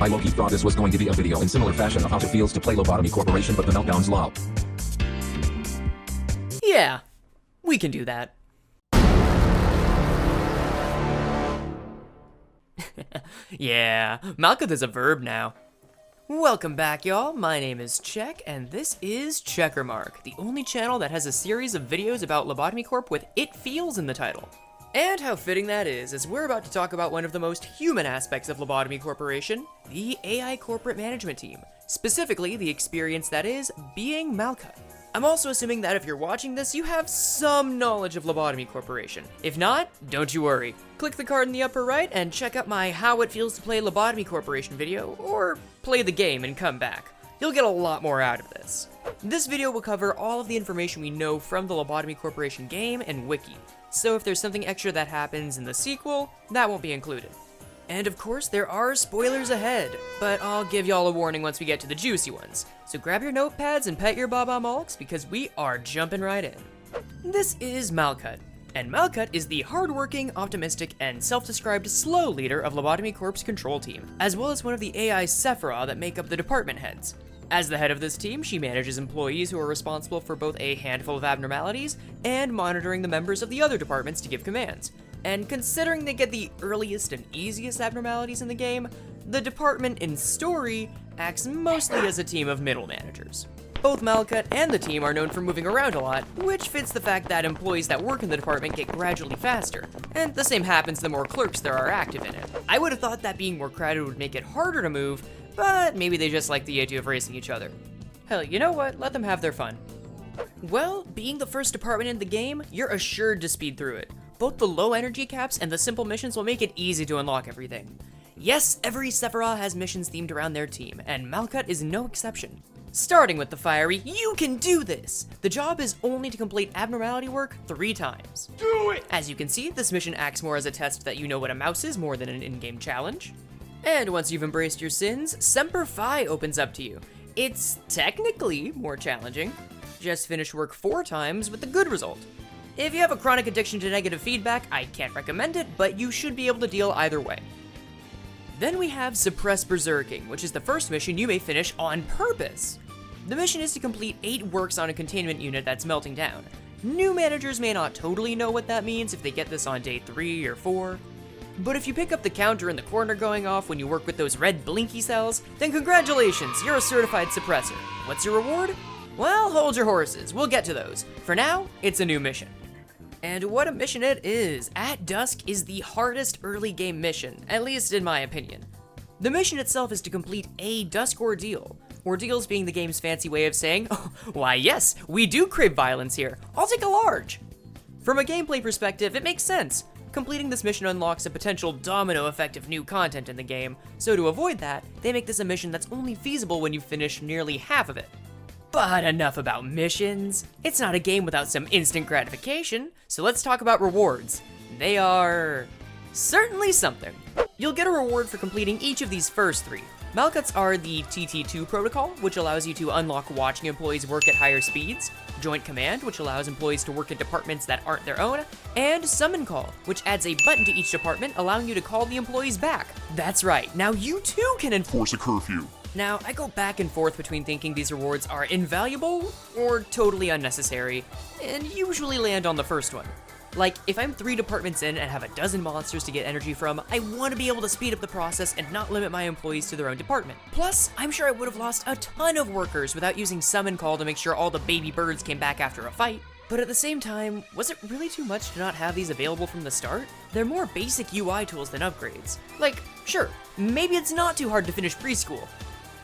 I low-key thought this was going to be a video in similar fashion of how it feels to play Lobotomy Corporation, but the meltdown's low. Yeah, we can do that. Yeah, Malkuth is a verb now. Welcome back, y'all. My name is Check, and this is Checkermark, the only channel that has a series of videos about Lobotomy Corp with It Feels in the title. And how fitting that is, as we're about to talk about one of the most human aspects of Lobotomy Corporation, the AI corporate management team, specifically the experience that is being Malkuth. I'm also assuming that if you're watching this, you have some knowledge of Lobotomy Corporation. If not, don't you worry. Click the card in the upper right and check out my How It Feels to Play Lobotomy Corporation video, or play the game and come back. You'll get a lot more out of this. This video will cover all of the information we know from the Lobotomy Corporation game and wiki, so if there's something extra that happens in the sequel, that won't be included. And of course, there are spoilers ahead, but I'll give y'all a warning once we get to the juicy ones. So grab your notepads and pet your Baba Mulks, because we are jumping right in. This is Malkuth, and Malkuth is the hardworking, optimistic, and self-described slow leader of Lobotomy Corp's control team, as well as one of the AI Sephiroth that make up the department heads. As the head of this team, she manages employees who are responsible for both a handful of abnormalities and monitoring the members of the other departments to give commands. And considering they get the earliest and easiest abnormalities in the game, the department in story acts mostly as a team of middle managers. Both Malkuth and the team are known for moving around a lot, which fits the fact that employees that work in the department get gradually faster, and the same happens the more clerks there are active in it. I would have thought that being more crowded would make it harder to move, but maybe they just like the idea of racing each other. Hell, you know what? Let them have their fun. Well, being the first department in the game, you're assured to speed through it. Both the low energy caps and the simple missions will make it easy to unlock everything. Yes, every Sephiroth has missions themed around their team, and Malkuth is no exception. Starting with the fiery, you can do this! The job is only to complete abnormality work 3 times. Do it! As you can see, this mission acts more as a test that you know what a mouse is more than an in-game challenge. And once you've embraced your sins, Semper Fi opens up to you. It's technically more challenging. Just finish work 4 times with a good result. If you have a chronic addiction to negative feedback, I can't recommend it, but you should be able to deal either way. Then we have Suppress Berserking, which is the first mission you may finish on purpose. The mission is to complete 8 works on a containment unit that's melting down. New managers may not totally know what that means if they get this on day 3 or 4. But if you pick up the counter in the corner going off when you work with those red blinky cells, then congratulations, you're a certified suppressor. What's your reward? Well, hold your horses, we'll get to those. For now, it's a new mission. And what a mission it is! At Dusk is the hardest early game mission, at least in my opinion. The mission itself is to complete a Dusk Ordeal. Ordeals being the game's fancy way of saying, oh, why yes, we do crave violence here, I'll take a large! From a gameplay perspective, it makes sense. Completing this mission unlocks a potential domino effect of new content in the game, so to avoid that, they make this a mission that's only feasible when you finish nearly half of it. But enough about missions. It's not a game without some instant gratification, so let's talk about rewards. They are certainly something. You'll get a reward for completing each of these first 3. Malkuths are the TT2 protocol, which allows you to unlock watching employees work at higher speeds, Joint Command, which allows employees to work in departments that aren't their own, and Summon Call, which adds a button to each department allowing you to call the employees back. That's right, now you too can enforce a curfew. Now, I go back and forth between thinking these rewards are invaluable or totally unnecessary, and usually land on the first one. Like, if I'm 3 departments in and have a dozen monsters to get energy from, I want to be able to speed up the process and not limit my employees to their own department. Plus, I'm sure I would have lost a ton of workers without using Summon Call to make sure all the baby birds came back after a fight. But at the same time, was it really too much to not have these available from the start? They're more basic UI tools than upgrades. Like, sure, maybe it's not too hard to finish preschool,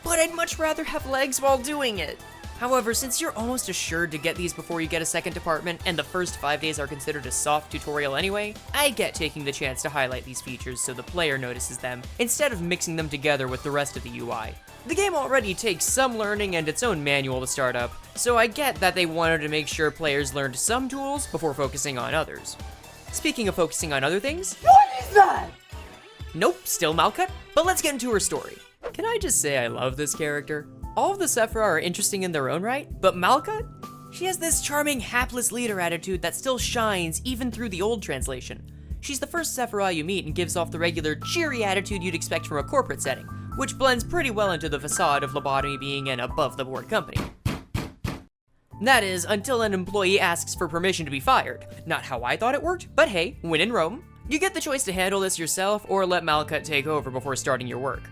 but I'd much rather have legs while doing it. However, since you're almost assured to get these before you get a second department, and the first 5 days are considered a soft tutorial anyway, I get taking the chance to highlight these features so the player notices them, instead of mixing them together with the rest of the UI. The game already takes some learning and its own manual to start up, so I get that they wanted to make sure players learned some tools before focusing on others. Speaking of focusing on other things... What is that? Nope, still Malkuth, but let's get into her story. Can I just say I love this character? All of the Sephiroth are interesting in their own right, but Malkuth? She has this charming hapless leader attitude that still shines even through the old translation. She's the first Sephiroth you meet and gives off the regular cheery attitude you'd expect from a corporate setting, which blends pretty well into the facade of Lobotomy being an above-the-board company. That is, until an employee asks for permission to be fired. Not how I thought it worked, but hey, when in Rome. You get the choice to handle this yourself or let Malkuth take over before starting your work.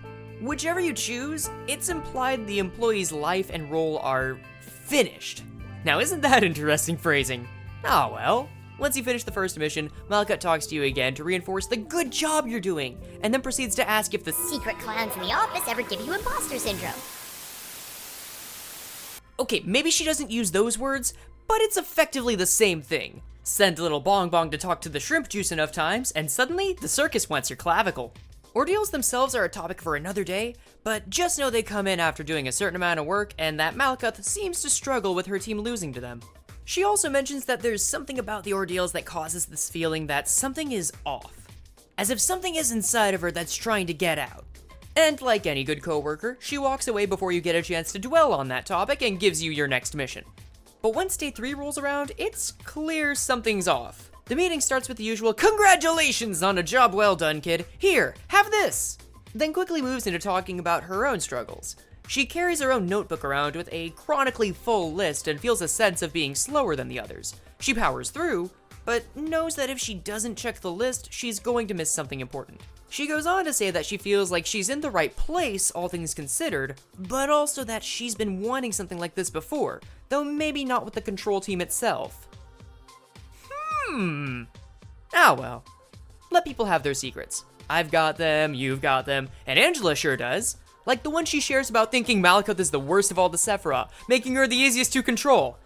Whichever you choose, it's implied the employee's life and role are finished. Now isn't that interesting phrasing? Ah well. Once you finish the first mission, Malkuth talks to you again to reinforce the good job you're doing, and then proceeds to ask if the secret clowns in the office ever give you imposter syndrome. Okay, maybe she doesn't use those words, but it's effectively the same thing. Send little Bong Bong to talk to the shrimp juice enough times, and suddenly, the circus wants your clavicle. Ordeals themselves are a topic for another day, but just know they come in after doing a certain amount of work, and that Malkuth seems to struggle with her team losing to them. She also mentions that there's something about the ordeals that causes this feeling that something is off. As if something is inside of her that's trying to get out. And like any good coworker, she walks away before you get a chance to dwell on that topic and gives you your next mission. But once day 3 rolls around, it's clear something's off. The meeting starts with the usual, "Congratulations on a job well done, kid. Here, have this." Then quickly moves into talking about her own struggles. She carries her own notebook around with a chronically full list and feels a sense of being slower than the others. She powers through, but knows that if she doesn't check the list, she's going to miss something important. She goes on to say that she feels like she's in the right place, all things considered, but also that she's been wanting something like this before, though maybe not with the control team itself. Ah well. Let people have their secrets. I've got them, you've got them, and Angela sure does. Like the one she shares about thinking Malkuth is the worst of all the Sephiroth, making her the easiest to control.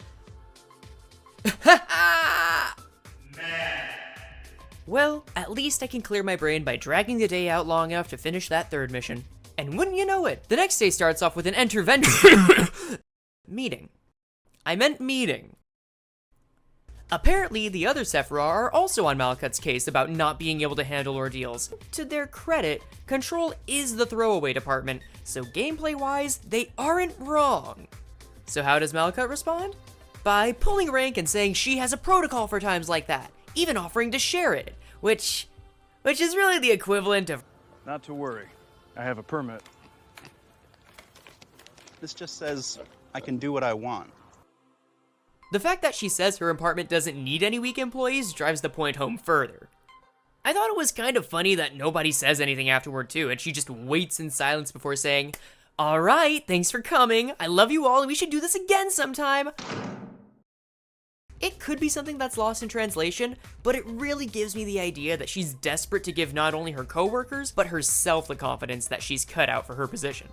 Well, at least I can clear my brain by dragging the day out long enough to finish that third mission. And wouldn't you know it, the next day starts off with an intervention. Meeting. I meant meeting. Apparently, the other Sephiroth are also on Malkuth's case about not being able to handle ordeals. To their credit, Control is the throwaway department, so gameplay-wise, they aren't wrong. So how does Malkuth respond? By pulling rank and saying she has a protocol for times like that, even offering to share it, which is really the equivalent of, "Not to worry, I have a permit." This just says I can do what I want. The fact that she says her apartment doesn't need any weak employees drives the point home further. I thought it was kind of funny that nobody says anything afterward too, and she just waits in silence before saying, "All right, thanks for coming. I love you all and we should do this again sometime." It could be something that's lost in translation, but it really gives me the idea that she's desperate to give not only her coworkers, but herself the confidence that she's cut out for her position.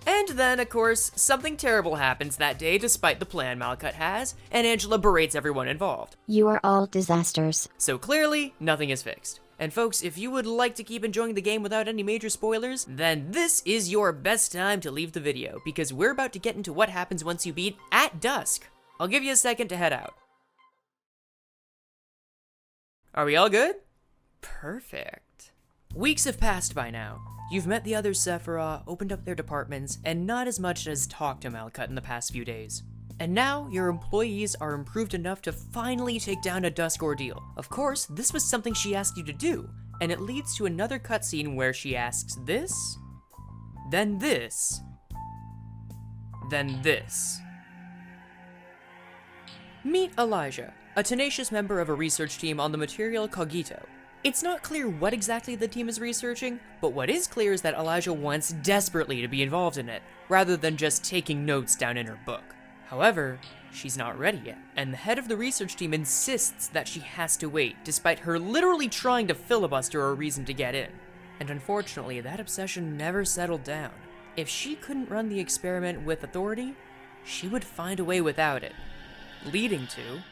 And then, of course, something terrible happens that day despite the plan Malkuth has, and Angela berates everyone involved. You are all disasters. So clearly, nothing is fixed. And folks, if you would like to keep enjoying the game without any major spoilers, then this is your best time to leave the video, because we're about to get into what happens once you beat At Dusk. I'll give you a second to head out. Are we all good? Perfect. Weeks have passed by now. You've met the other Sephiroth, opened up their departments, and not as much as talked to Malkuth in the past few days. And now, your employees are improved enough to finally take down a Dusk ordeal. Of course, this was something she asked you to do, and it leads to another cutscene where she asks this, then this, then this. Meet Elijah, a tenacious member of a research team on the material Cogito. It's not clear what exactly the team is researching, but what is clear is that Elijah wants desperately to be involved in it, rather than just taking notes down in her book. However, she's not ready yet, and the head of the research team insists that she has to wait, despite her literally trying to filibuster a reason to get in. And unfortunately, that obsession never settled down. If she couldn't run the experiment with authority, she would find a way without it, leading to...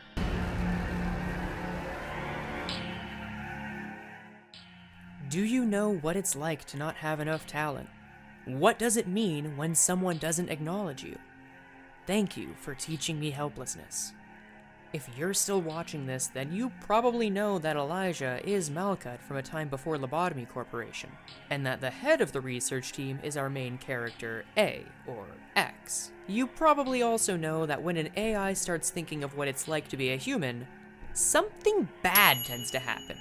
Do you know what it's like to not have enough talent? What does it mean when someone doesn't acknowledge you? Thank you for teaching me helplessness. If you're still watching this, then you probably know that Elijah is Malkuth from a time before Lobotomy Corporation, and that the head of the research team is our main character, A, or X. You probably also know that when an AI starts thinking of what it's like to be a human, something bad tends to happen.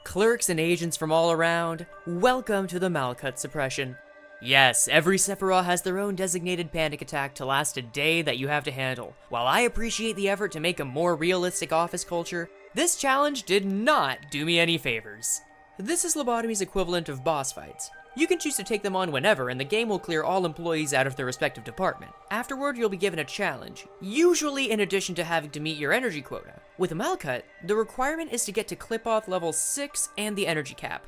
Clerks and agents from all around, welcome to the Malkuth suppression. Yes, every Sephiroth has their own designated panic attack to last a day that you have to handle. While I appreciate the effort to make a more realistic office culture, this challenge did not do me any favors. This is Lobotomy's equivalent of boss fights. You can choose to take them on whenever, and the game will clear all employees out of their respective department. Afterward, you'll be given a challenge, usually in addition to having to meet your energy quota. With Malkuth, the requirement is to get to Clip-Off level 6 and the energy cap.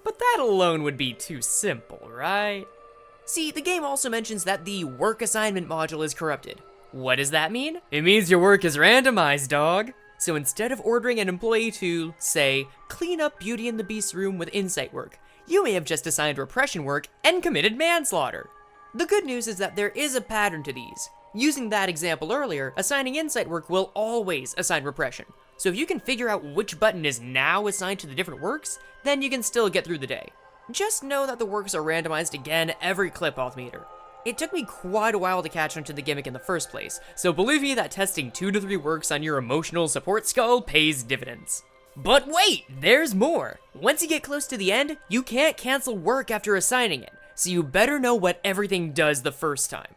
But that alone would be too simple, right? See, the game also mentions that the work assignment module is corrupted. What does that mean? It means your work is randomized, dog. So instead of ordering an employee to, say, clean up Beauty and the Beast's room with insight work, you may have just assigned repression work and committed manslaughter. The good news is that there is a pattern to these. Using that example earlier, assigning insight work will always assign repression. So if you can figure out which button is now assigned to the different works, then you can still get through the day. Just know that the works are randomized again every clip-off meter. It took me quite a while to catch on to the gimmick in the first place, so believe me that testing 2 to 3 works on your emotional support skull pays dividends. But wait, there's more! Once you get close to the end, you can't cancel work after assigning it, so you better know what everything does the first time.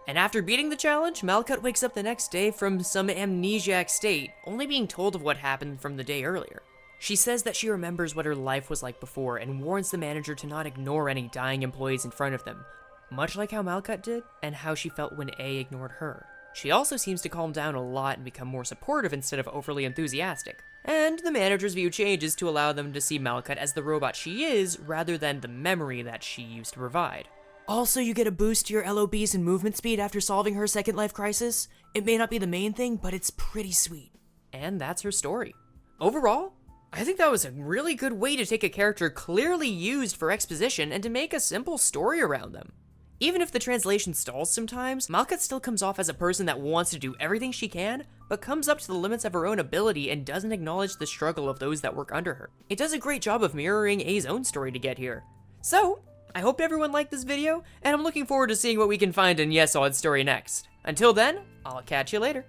And after beating the challenge, Malkuth wakes up the next day from some amnesiac state, only being told of what happened from the day earlier. She says that she remembers what her life was like before and warns the manager to not ignore any dying employees in front of them, much like how Malkuth did and how she felt when A ignored her. She also seems to calm down a lot and become more supportive instead of overly enthusiastic. And the manager's view changes to allow them to see Malkuth as the robot she is rather than the memory that she used to provide. Also, you get a boost to your LOBs and movement speed after solving her second life crisis. It may not be the main thing, but it's pretty sweet. And that's her story. Overall, I think that was a really good way to take a character clearly used for exposition and to make a simple story around them. Even if the translation stalls sometimes, Malkuth still comes off as a person that wants to do everything she can, but comes up to the limits of her own ability and doesn't acknowledge the struggle of those that work under her. It does a great job of mirroring A's own story to get here. So, I hope everyone liked this video, and I'm looking forward to seeing what we can find in Yesod's story next. Until then, I'll catch you later.